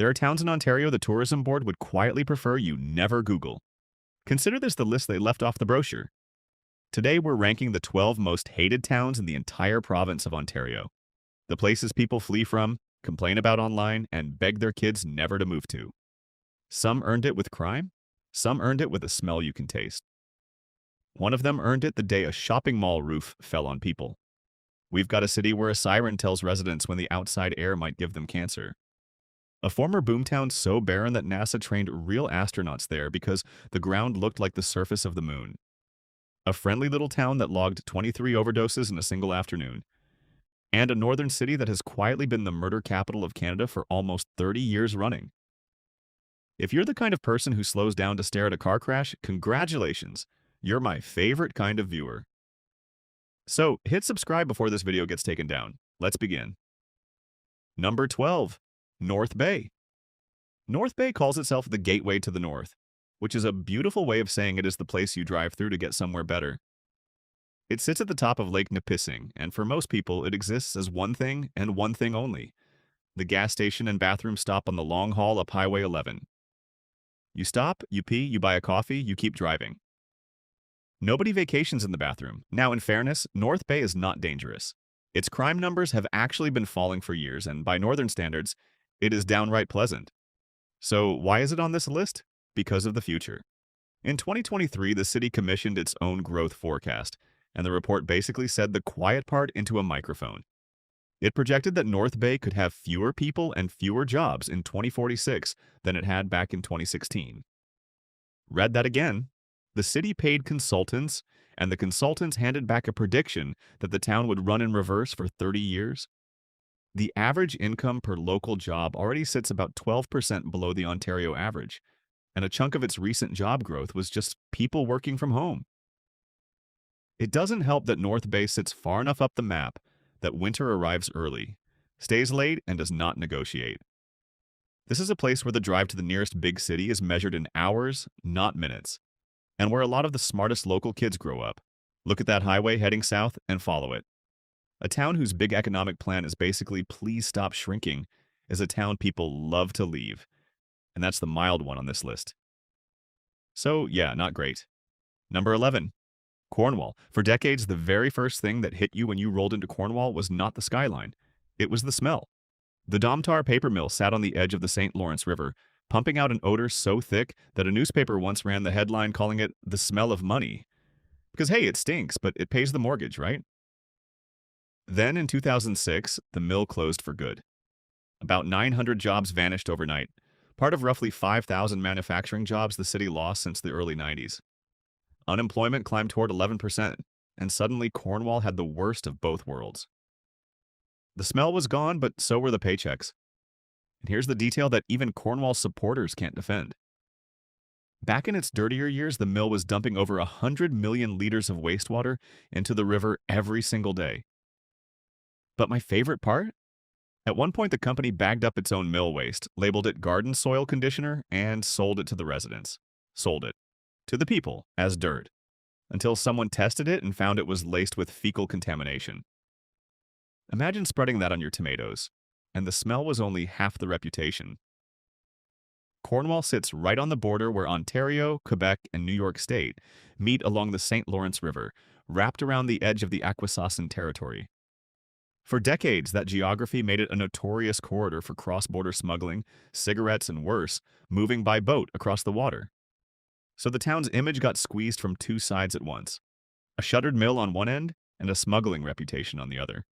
There are towns in Ontario the tourism board would quietly prefer you never Google. Consider this the list they left off the brochure. Today we're ranking the 12 most hated towns in the entire province of Ontario. The places people flee from, complain about online, and beg their kids never to move to. Some earned it with crime, some earned it with a smell you can taste. One of them earned it the day a shopping mall roof fell on people. We've got a city where a siren tells residents when the outside air might give them cancer. A former boomtown so barren that NASA trained real astronauts there because the ground looked like the surface of the moon. A friendly little town that logged 23 overdoses in a single afternoon. And a northern city that has quietly been the murder capital of Canada for almost 30 years running. If you're the kind of person who slows down to stare at a car crash, congratulations! You're my favorite kind of viewer. So, hit subscribe before this video gets taken down. Let's begin. Number 12. North Bay. North Bay calls itself the gateway to the north, which is a beautiful way of saying it is the place you drive through to get somewhere better. It sits at the top of Lake Nipissing, and for most people, it exists as one thing and one thing only: the gas station and bathroom stop on the long haul up Highway 11. You stop, you pee, you buy a coffee, you keep driving. Nobody vacations in the bathroom. Now, in fairness, North Bay is not dangerous. Its crime numbers have actually been falling for years, and by northern standards, it is downright pleasant. So, why is it on this list? Because of the future. In 2023, the city commissioned its own growth forecast, and the report basically said the quiet part into a microphone. It projected that North Bay could have fewer people and fewer jobs in 2046 than it had back in 2016. Read that again. The city paid consultants, and the consultants handed back a prediction that the town would run in reverse for 30 years. The average income per local job already sits about 12% below the Ontario average, and a chunk of its recent job growth was just people working from home. It doesn't help that North Bay sits far enough up the map that winter arrives early, stays late, and does not negotiate. This is a place where the drive to the nearest big city is measured in hours, not minutes, and where a lot of the smartest local kids grow up. Look at that highway heading south and follow it. A town whose big economic plan is basically please stop shrinking is a town people love to leave, and that's the mild one on this list. So yeah, not great. Number 11. Cornwall. For decades, the very first thing that hit you when you rolled into Cornwall was not the skyline. It was the smell. The Domtar paper mill sat on the edge of the St. Lawrence River, pumping out an odor so thick that a newspaper once ran the headline calling it the smell of money. Because hey, it stinks, but it pays the mortgage, right? Then in 2006, the mill closed for good. About 900 jobs vanished overnight, part of roughly 5,000 manufacturing jobs the city lost since the early 90s. Unemployment climbed toward 11%, and suddenly Cornwall had the worst of both worlds. The smell was gone, but so were the paychecks. And here's the detail that even Cornwall supporters can't defend. Back in its dirtier years, the mill was dumping over 100 million liters of wastewater into the river every single day. But my favorite part? At one point, the company bagged up its own mill waste, labeled it garden soil conditioner, and sold it to the residents. Sold it to the people as dirt, until someone tested it and found it was laced with fecal contamination. Imagine spreading that on your tomatoes, and the smell was only half the reputation. Cornwall sits right on the border where Ontario, Quebec, and New York State meet along the St. Lawrence River, wrapped around the edge of the Akwesasne territory. For decades, that geography made it a notorious corridor for cross-border smuggling, cigarettes, and worse, moving by boat across the water. So the town's image got squeezed from two sides at once: a shuttered mill on one end and a smuggling reputation on the other.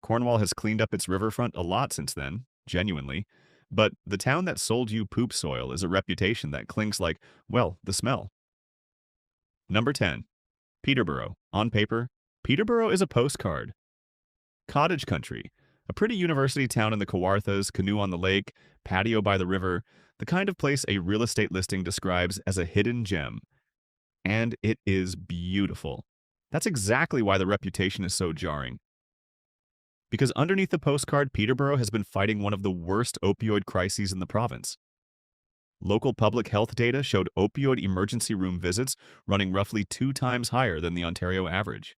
Cornwall has cleaned up its riverfront a lot since then, genuinely, but the town that sold you poop soil is a reputation that clings like, well, the smell. Number 10. Peterborough. On paper, Peterborough is a postcard. Cottage country, a pretty university town in the Kawarthas, canoe on the lake, patio by the river, the kind of place a real estate listing describes as a hidden gem. And it is beautiful. That's exactly why the reputation is so jarring. Because underneath the postcard, Peterborough has been fighting one of the worst opioid crises in the province. Local public health data showed opioid emergency room visits running roughly 2 times higher than the Ontario average.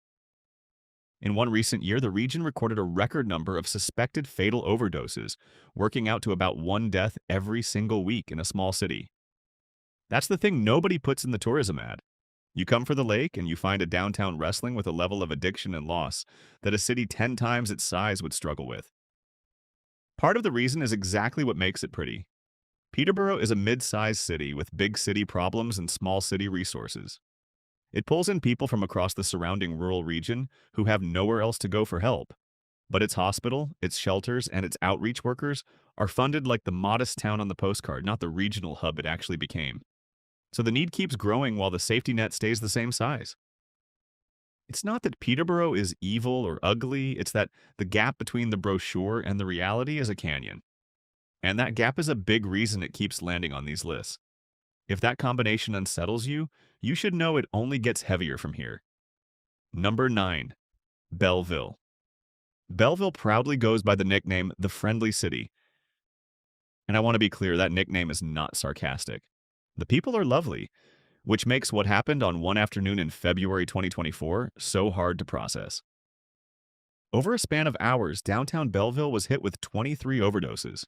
In one recent year, the region recorded a record number of suspected fatal overdoses, working out to about one death every single week in a small city. That's the thing nobody puts in the tourism ad. You come for the lake and you find a downtown wrestling with a level of addiction and loss that a city 10 times its size would struggle with. Part of the reason is exactly what makes it pretty. Peterborough is a mid-sized city with big city problems and small city resources. It pulls in people from across the surrounding rural region who have nowhere else to go for help. But its hospital, its shelters, and its outreach workers are funded like the modest town on the postcard, not the regional hub it actually became. So the need keeps growing while the safety net stays the same size. It's not that Peterborough is evil or ugly, it's that the gap between the brochure and the reality is a canyon. And that gap is a big reason it keeps landing on these lists. If that combination unsettles you, you should know it only gets heavier from here. Number 9. Belleville. Belleville proudly goes by the nickname the Friendly City. And I want to be clear, that nickname is not sarcastic. The people are lovely, which makes what happened on one afternoon in February 2024 so hard to process. Over a span of hours, downtown Belleville was hit with 23 overdoses.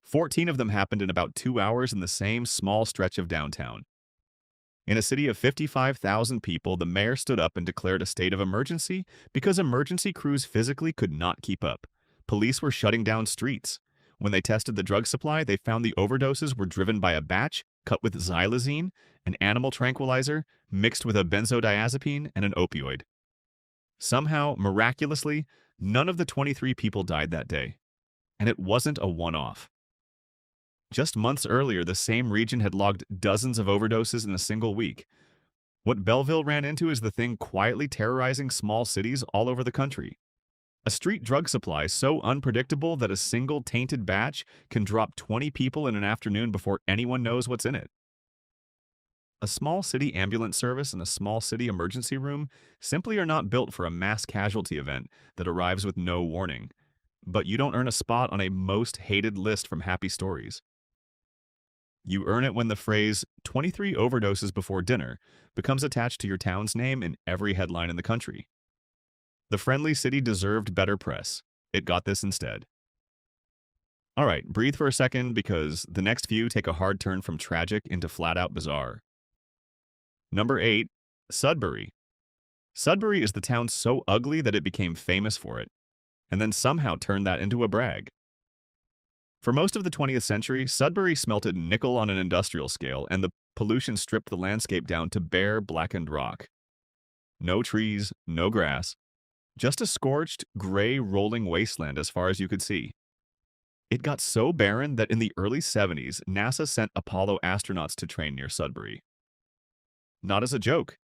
14 of them happened in about 2 hours in the same small stretch of downtown. In a city of 55,000 people, the mayor stood up and declared a state of emergency because emergency crews physically could not keep up. Police were shutting down streets. When they tested the drug supply, they found the overdoses were driven by a batch cut with xylazine, an animal tranquilizer, mixed with a benzodiazepine and an opioid. Somehow, miraculously, none of the 23 people died that day. And it wasn't a one-off. Just months earlier, the same region had logged dozens of overdoses in a single week. What Belleville ran into is the thing quietly terrorizing small cities all over the country. A street drug supply so unpredictable that a single tainted batch can drop 20 people in an afternoon before anyone knows what's in it. A small city ambulance service and a small city emergency room simply are not built for a mass casualty event that arrives with no warning. But you don't earn a spot on a most hated list from Happy Stories. You earn it when the phrase 23 overdoses before dinner becomes attached to your town's name in every headline in the country. The Friendly City deserved better press. It got this instead. All right, breathe for a second because the next few take a hard turn from tragic into flat-out bizarre. Number 8. Sudbury. Sudbury is the town so ugly that it became famous for it, and then somehow turned that into a brag. For most of the 20th century, Sudbury smelted nickel on an industrial scale, and the pollution stripped the landscape down to bare, blackened rock. No trees, no grass, just a scorched, gray, rolling wasteland as far as you could see. It got so barren that in the early 70s, NASA sent Apollo astronauts to train near Sudbury. Not as a joke.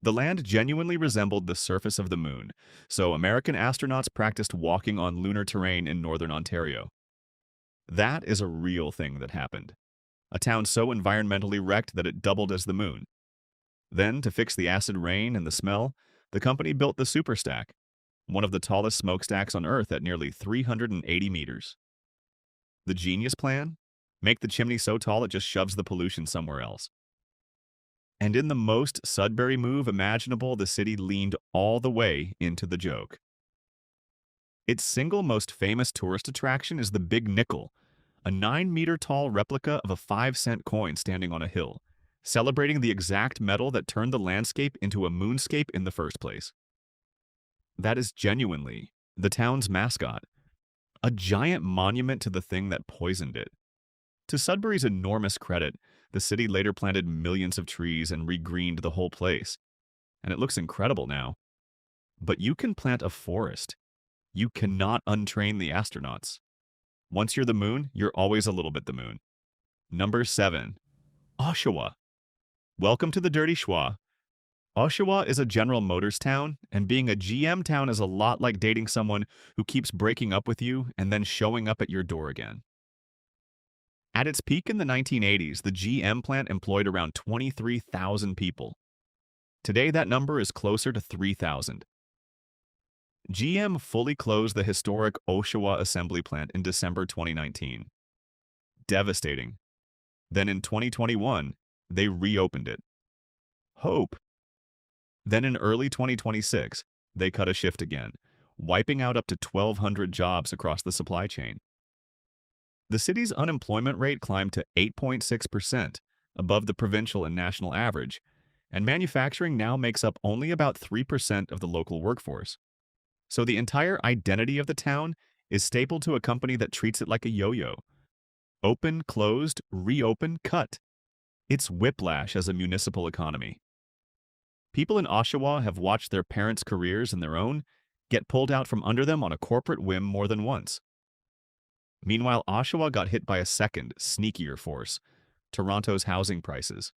The land genuinely resembled the surface of the moon, so American astronauts practiced walking on lunar terrain in northern Ontario. That is a real thing that happened. A town so environmentally wrecked that it doubled as the moon. Then, to fix the acid rain and the smell, the company built the Superstack, one of the tallest smokestacks on Earth at nearly 380 meters. The genius plan? Make the chimney so tall it just shoves the pollution somewhere else. And in the most Sudbury move imaginable, the city leaned all the way into the joke. Its single most famous tourist attraction is the Big Nickel, a 9-meter-tall replica of a 5-cent coin standing on a hill, celebrating the exact metal that turned the landscape into a moonscape in the first place. That is genuinely the town's mascot, a giant monument to the thing that poisoned it. To Sudbury's enormous credit, the city later planted millions of trees and regreened the whole place, and it looks incredible now. But you can plant a forest. You cannot untrain the astronauts. Once you're the moon, you're always a little bit the moon. Number 7. Oshawa. Welcome to the Dirty Schwa. Oshawa is a General Motors town, and being a GM town is a lot like dating someone who keeps breaking up with you and then showing up at your door again. At its peak in the 1980s, the GM plant employed around 23,000 people. Today, that number is closer to 3,000. GM fully closed the historic Oshawa assembly plant in December 2019. Devastating. Then in 2021, they reopened it. Hope. Then in early 2026, they cut a shift again, wiping out up to 1,200 jobs across the supply chain. The city's unemployment rate climbed to 8.6%, above the provincial and national average, and manufacturing now makes up only about 3% of the local workforce. So the entire identity of the town is stapled to a company that treats it like a yo-yo. Open, closed, reopen, cut. It's whiplash as a municipal economy. People in Oshawa have watched their parents' careers and their own get pulled out from under them on a corporate whim more than once. Meanwhile, Oshawa got hit by a second, sneakier force, Toronto's housing prices.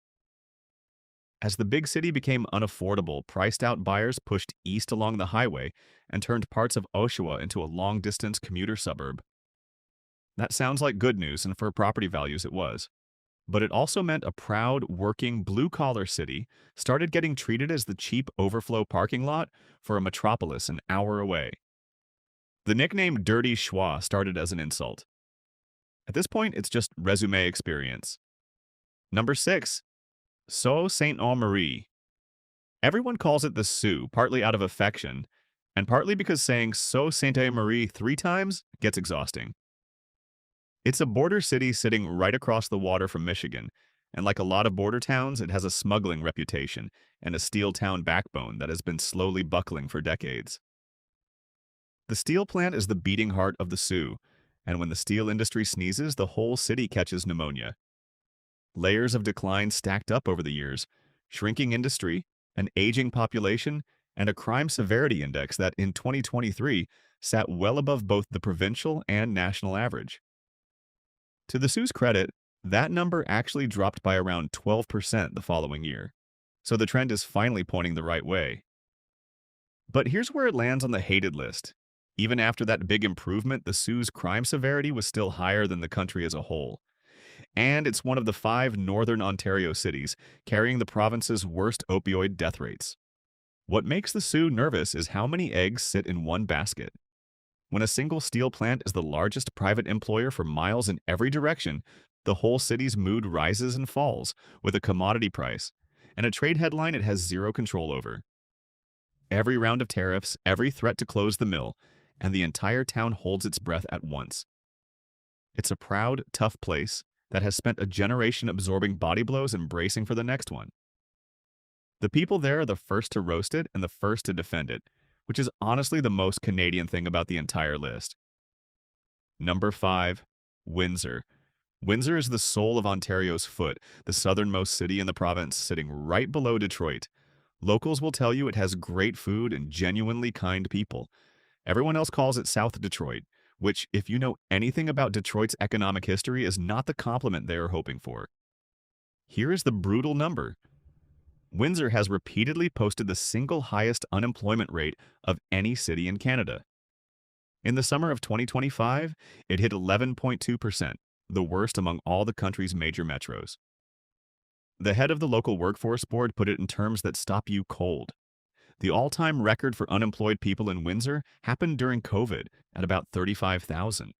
As the big city became unaffordable, priced-out buyers pushed east along the highway and turned parts of Oshawa into a long-distance commuter suburb. That sounds like good news, and for property values it was. But it also meant a proud, working, blue-collar city started getting treated as the cheap overflow parking lot for a metropolis an hour away. The nickname Dirty Schwa started as an insult. At this point, it's just resume experience. Number 6. Sault Ste. Marie. Everyone calls it the Sioux, partly out of affection, and partly because saying Sault Ste. Marie 3 times gets exhausting. It's a border city sitting right across the water from Michigan, and like a lot of border towns, it has a smuggling reputation and a steel town backbone that has been slowly buckling for decades. The steel plant is the beating heart of the Sioux, and when the steel industry sneezes, the whole city catches pneumonia. Layers of decline stacked up over the years, shrinking industry, an aging population, and a crime severity index that in 2023 sat well above both the provincial and national average. To the Sioux's credit, that number actually dropped by around 12% the following year, so the trend is finally pointing the right way. But here's where it lands on the hated list. Even after that big improvement, the Sioux's crime severity was still higher than the country as a whole. And it's one of the 5 northern Ontario cities carrying the province's worst opioid death rates. What makes the Sioux nervous is how many eggs sit in one basket. When a single steel plant is the largest private employer for miles in every direction, the whole city's mood rises and falls with a commodity price and a trade headline it has zero control over. Every round of tariffs, every threat to close the mill, and the entire town holds its breath at once. It's a proud, tough place that has spent a generation absorbing body blows and bracing for the next one. The people there are the first to roast it and the first to defend it, which is honestly the most Canadian thing about the entire list. Number 5. Windsor. Windsor is the soul of Ontario's foot, the southernmost city in the province, sitting right below Detroit. Locals will tell you it has great food and genuinely kind people. Everyone else calls it South Detroit, which, if you know anything about Detroit's economic history, is not the compliment they are hoping for. Here is the brutal number. Windsor has repeatedly posted the single highest unemployment rate of any city in Canada. In the summer of 2025, it hit 11.2%, the worst among all the country's major metros. The head of the local workforce board put it in terms that stop you cold. The all-time record for unemployed people in Windsor happened during COVID at about 35,000.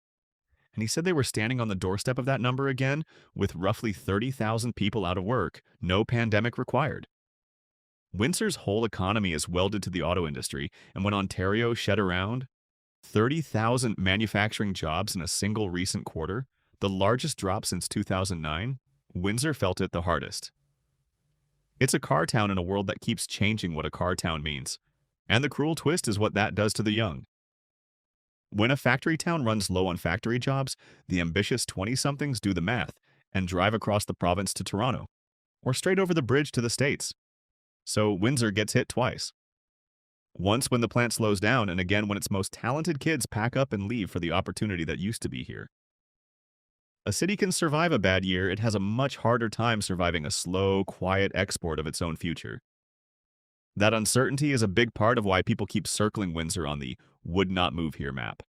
And he said they were standing on the doorstep of that number again with roughly 30,000 people out of work, no pandemic required. Windsor's whole economy is welded to the auto industry, and when Ontario shed around 30,000 manufacturing jobs in a single recent quarter, the largest drop since 2009, Windsor felt it the hardest. It's a car town in a world that keeps changing what a car town means, and the cruel twist is what that does to the young. When a factory town runs low on factory jobs, the ambitious 20-somethings do the math and drive across the province to Toronto, or straight over the bridge to the States. So Windsor gets hit twice. Once when the plant slows down, and again when its most talented kids pack up and leave for the opportunity that used to be here. A city can survive a bad year, it has a much harder time surviving a slow, quiet export of its own future. That uncertainty is a big part of why people keep circling Windsor on the would not move here map.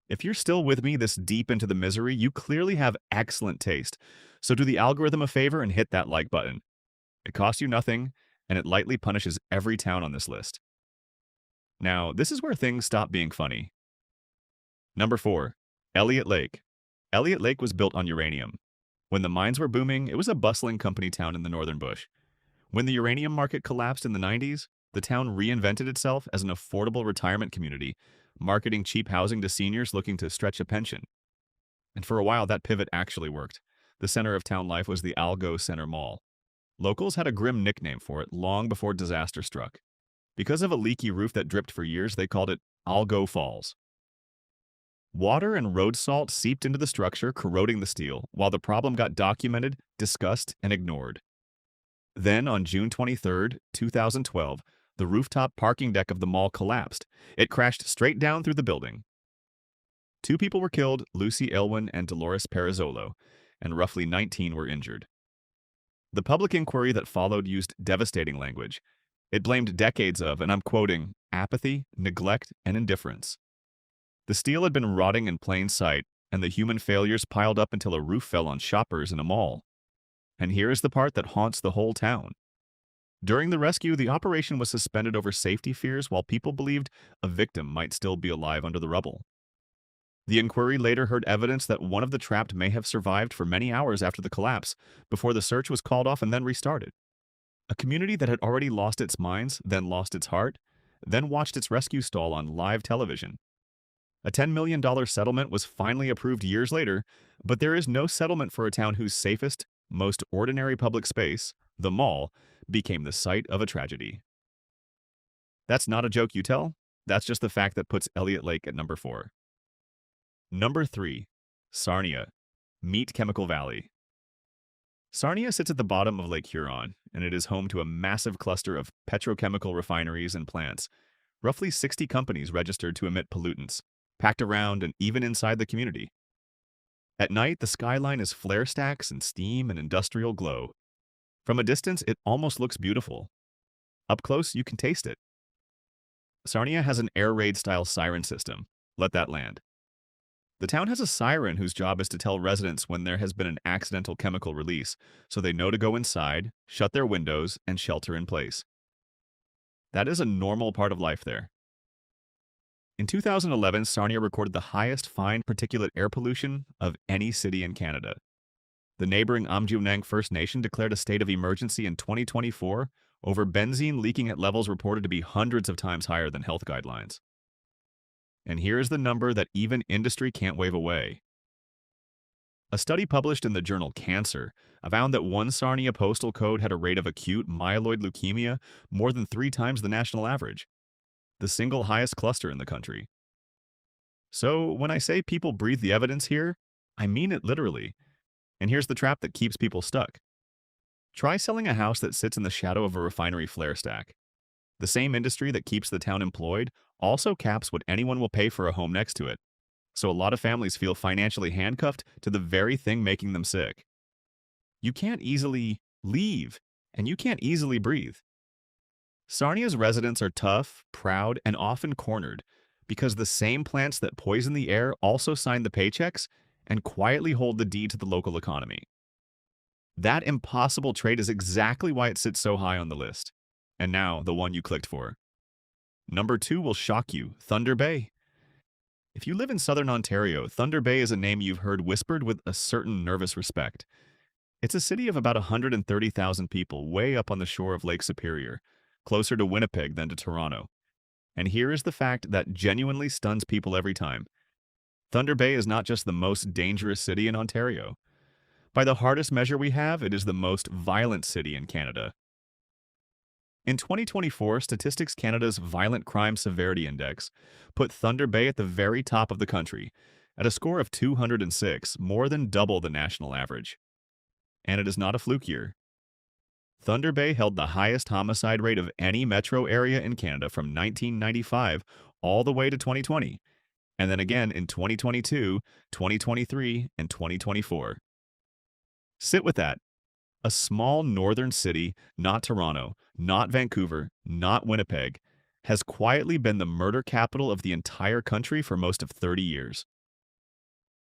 If you're still with me this deep into the misery, you clearly have excellent taste, so do the algorithm a favor and hit that like button. It costs you nothing, and it lightly punishes every town on this list. Now, this is where things stop being funny. Number 4. Elliott Lake. Elliott Lake was built on uranium. When the mines were booming, it was a bustling company town in the northern bush. When the uranium market collapsed in the 90s, The town reinvented itself as an affordable retirement community, marketing cheap housing to seniors looking to stretch a pension. And for a while, that pivot actually worked. The center of town life was the Algo Center Mall. Locals had a grim nickname for it long before disaster struck. Because of a leaky roof that dripped for years, they called it Algo Falls. Water and road salt seeped into the structure, corroding the steel, while the problem got documented, discussed, and ignored. Then, on June 23, 2012, the rooftop parking deck of the mall collapsed. It crashed straight down through the building. 2 people were killed, Lucy Elwin and Dolores Perizzolo, and roughly 19 were injured. The public inquiry that followed used devastating language. It blamed decades of, and I'm quoting, apathy, neglect, and indifference. The steel had been rotting in plain sight, and the human failures piled up until a roof fell on shoppers in a mall. And here is the part that haunts the whole town. During the rescue, the operation was suspended over safety fears while people believed a victim might still be alive under the rubble. The inquiry later heard evidence that one of the trapped may have survived for many hours after the collapse, before the search was called off and then restarted. A community that had already lost its minds, then lost its heart, then watched its rescue stall on live television. A $10 million settlement was finally approved years later, but there is no settlement for a town whose safest, most ordinary public space, the mall, became the site of a tragedy. That's not a joke you tell. That's just the fact that puts Elliott Lake at number 4. Number 3. Sarnia. Meet Chemical Valley. Sarnia sits at the bottom of Lake Huron, and it is home to a massive cluster of petrochemical refineries and plants, roughly 60 companies registered to emit pollutants, packed around and even inside the community. At night, the skyline is flare stacks and steam and industrial glow. From a distance, it almost looks beautiful. Up close, you can taste it. Sarnia has an air raid-style siren system. Let that land. The town has a siren whose job is to tell residents when there has been an accidental chemical release, so they know to go inside, shut their windows, and shelter in place. That is a normal part of life there. In 2011, Sarnia recorded the highest fine particulate air pollution of any city in Canada. The neighboring Amjunang First Nation declared a state of emergency in 2024 over benzene leaking at levels reported to be hundreds of times higher than health guidelines. And here is the number that even industry can't wave away. A study published in the journal Cancer found that one Sarnia postal code had a rate of acute myeloid leukemia more than 3 times the national average, the single highest cluster in the country. So when I say people breathe the evidence here, I mean it literally. And here's the trap that keeps people stuck. Try selling a house that sits in the shadow of a refinery flare stack. The same industry that keeps the town employed also caps what anyone will pay for a home next to it. So a lot of families feel financially handcuffed to the very thing making them sick. You can't easily leave, and you can't easily breathe. Sarnia's residents are tough, proud, and often cornered because the same plants that poison the air also sign the paychecks and quietly hold the deed to the local economy. That impossible trait is exactly why it sits so high on the list. And now, the one you clicked for. Number 2 will shock you, Thunder Bay. If you live in southern Ontario, Thunder Bay is a name you've heard whispered with a certain nervous respect. It's a city of about 130,000 people way up on the shore of Lake Superior, closer to Winnipeg than to Toronto. And here is the fact that genuinely stuns people every time. Thunder Bay is not just the most dangerous city in Ontario. By the hardest measure we have, it is the most violent city in Canada. In 2024, Statistics Canada's Violent Crime Severity Index put Thunder Bay at the very top of the country, at a score of 206, more than double the national average. And it is not a fluke year. Thunder Bay held the highest homicide rate of any metro area in Canada from 1995 all the way to 2020, and then again in 2022, 2023, and 2024. Sit with that. A small northern city, not Toronto, not Vancouver, not Winnipeg, has quietly been the murder capital of the entire country for most of 30 years.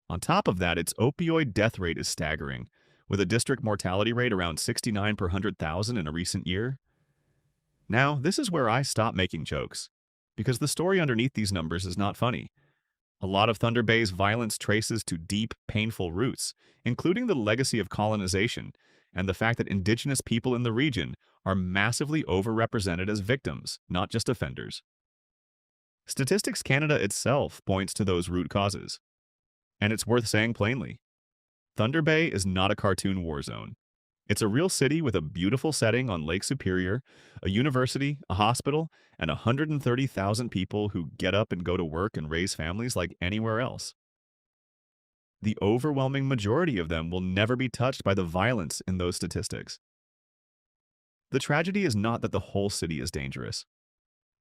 On top of that, its opioid death rate is staggering, with a district mortality rate around 69 per 100,000 in a recent year. Now, this is where I stop making jokes, because the story underneath these numbers is not funny. A lot of Thunder Bay's violence traces to deep, painful roots, including the legacy of colonization, and the fact that indigenous people in the region are massively overrepresented as victims, not just offenders. Statistics Canada itself points to those root causes. And it's worth saying plainly, Thunder Bay is not a cartoon war zone. It's a real city with a beautiful setting on Lake Superior, a university, a hospital, and 130,000 people who get up and go to work and raise families like anywhere else. The overwhelming majority of them will never be touched by the violence in those statistics. The tragedy is not that the whole city is dangerous.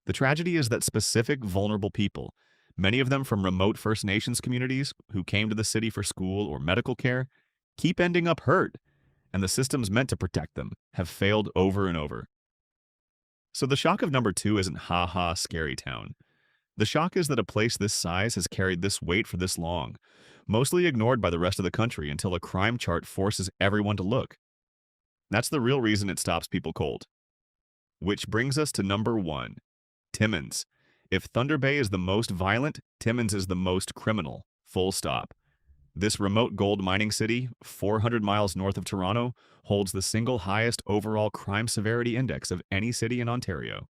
The tragedy is that specific vulnerable people, many of them from remote First Nations communities who came to the city for school or medical care, keep ending up hurt, and the systems meant to protect them have failed over and over. So the shock of number 2 isn't ha-ha scary town. The shock is that a place this size has carried this weight for this long, mostly ignored by the rest of the country until a crime chart forces everyone to look. That's the real reason it stops people cold. Which brings us to number 1, Timmins. If Thunder Bay is the most violent, Timmins is the most criminal. Full stop. This remote gold mining city, 400 miles north of Toronto, holds the single highest overall crime severity index of any city in Ontario.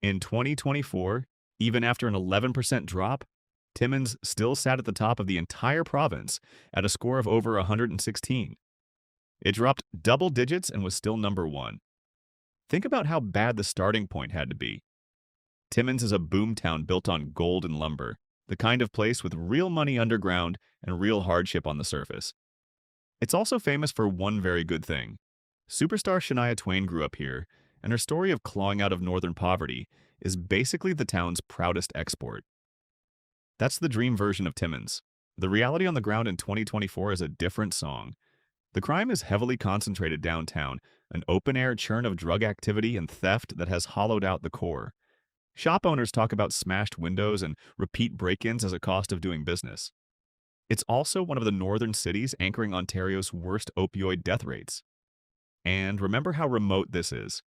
In 2024, even after an 11% drop, Timmins still sat at the top of the entire province at a score of over 116. It dropped double digits and was still number 1. Think about how bad the starting point had to be. Timmins is a boomtown built on gold and lumber, the kind of place with real money underground and real hardship on the surface. It's also famous for one very good thing. Superstar Shania Twain grew up here, and her story of clawing out of northern poverty is basically the town's proudest export. That's the dream version of Timmins. The reality on the ground in 2024 is a different song. The crime is heavily concentrated downtown, an open-air churn of drug activity and theft that has hollowed out the core. Shop owners talk about smashed windows and repeat break-ins as a cost of doing business. It's also one of the northern cities anchoring Ontario's worst opioid death rates. And remember how remote this is.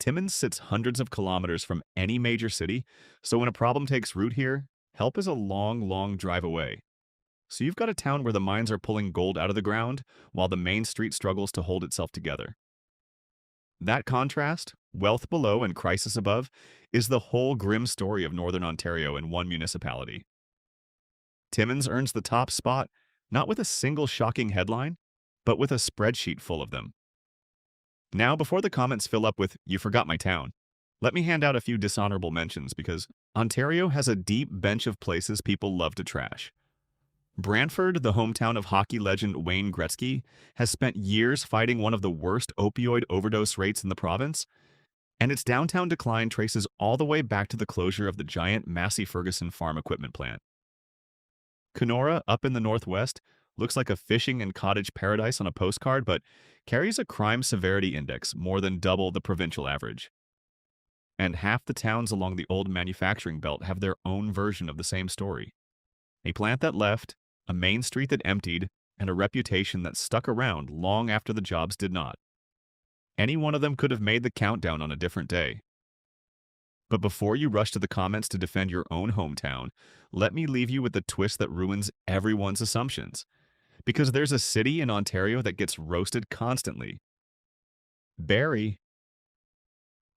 Timmins sits hundreds of kilometers from any major city, so when a problem takes root here, help is a long, long drive away. So you've got a town where the mines are pulling gold out of the ground, while the main street struggles to hold itself together. That contrast, wealth below and crisis above, is the whole grim story of Northern Ontario in one municipality. Timmins earns the top spot, not with a single shocking headline, but with a spreadsheet full of them. Now, before the comments fill up with, "You forgot my town," let me hand out a few dishonorable mentions because Ontario has a deep bench of places people love to trash. Brantford, the hometown of hockey legend Wayne Gretzky, has spent years fighting one of the worst opioid overdose rates in the province, and its downtown decline traces all the way back to the closure of the giant Massey Ferguson farm equipment plant. Kenora, up in the northwest, looks like a fishing and cottage paradise on a postcard, but carries a crime severity index more than double the provincial average. And half the towns along the old manufacturing belt have their own version of the same story. A plant that left, a main street that emptied, and a reputation that stuck around long after the jobs did not. Any one of them could have made the countdown on a different day. But before you rush to the comments to defend your own hometown, let me leave you with the twist that ruins everyone's assumptions. Because there's a city in Ontario that gets roasted constantly. Barrie.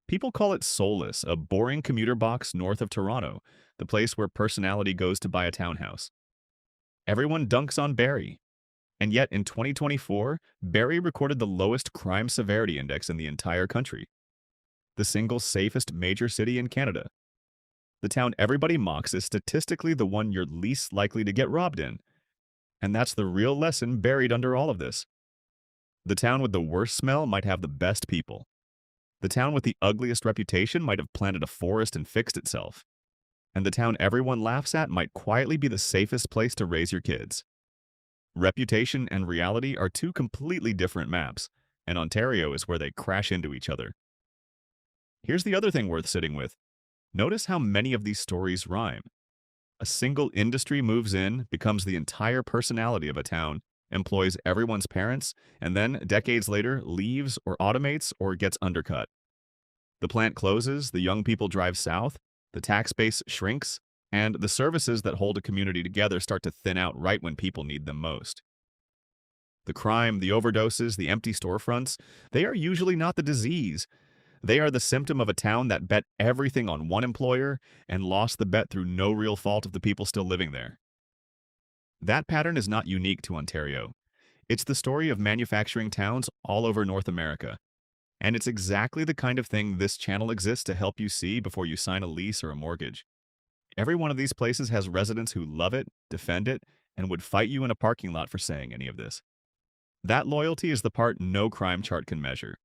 People call it soulless, a boring commuter box north of Toronto, the place where personality goes to buy a townhouse. Everyone dunks on Barrie. And yet in 2024, Barrie recorded the lowest crime severity index in the entire country. The single safest major city in Canada. The town everybody mocks is statistically the one you're least likely to get robbed in. And that's the real lesson buried under all of this. The town with the worst smell might have the best people. The town with the ugliest reputation might have planted a forest and fixed itself. And the town everyone laughs at might quietly be the safest place to raise your kids. Reputation and reality are two completely different maps, and Ontario is where they crash into each other. Here's the other thing worth sitting with. Notice how many of these stories rhyme. A single industry moves in, becomes the entire personality of a town, employs everyone's parents, and then, decades later, leaves or automates or gets undercut. The plant closes, the young people drive south, the tax base shrinks, and the services that hold a community together start to thin out right when people need them most. The crime, the overdoses, the empty storefronts, they are usually not the disease. They are the symptom of a town that bet everything on one employer and lost the bet through no real fault of the people still living there. That pattern is not unique to Ontario. It's the story of manufacturing towns all over North America. And it's exactly the kind of thing this channel exists to help you see before you sign a lease or a mortgage. Every one of these places has residents who love it, defend it, and would fight you in a parking lot for saying any of this. That loyalty is the part no crime chart can measure.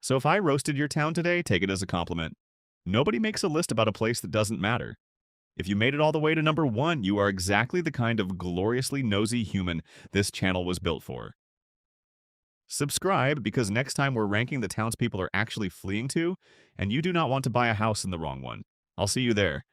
So if I roasted your town today, take it as a compliment. Nobody makes a list about a place that doesn't matter. If you made it all the way to number 1, you are exactly the kind of gloriously nosy human this channel was built for. Subscribe because next time we're ranking the towns people are actually fleeing to, and you do not want to buy a house in the wrong one. I'll see you there.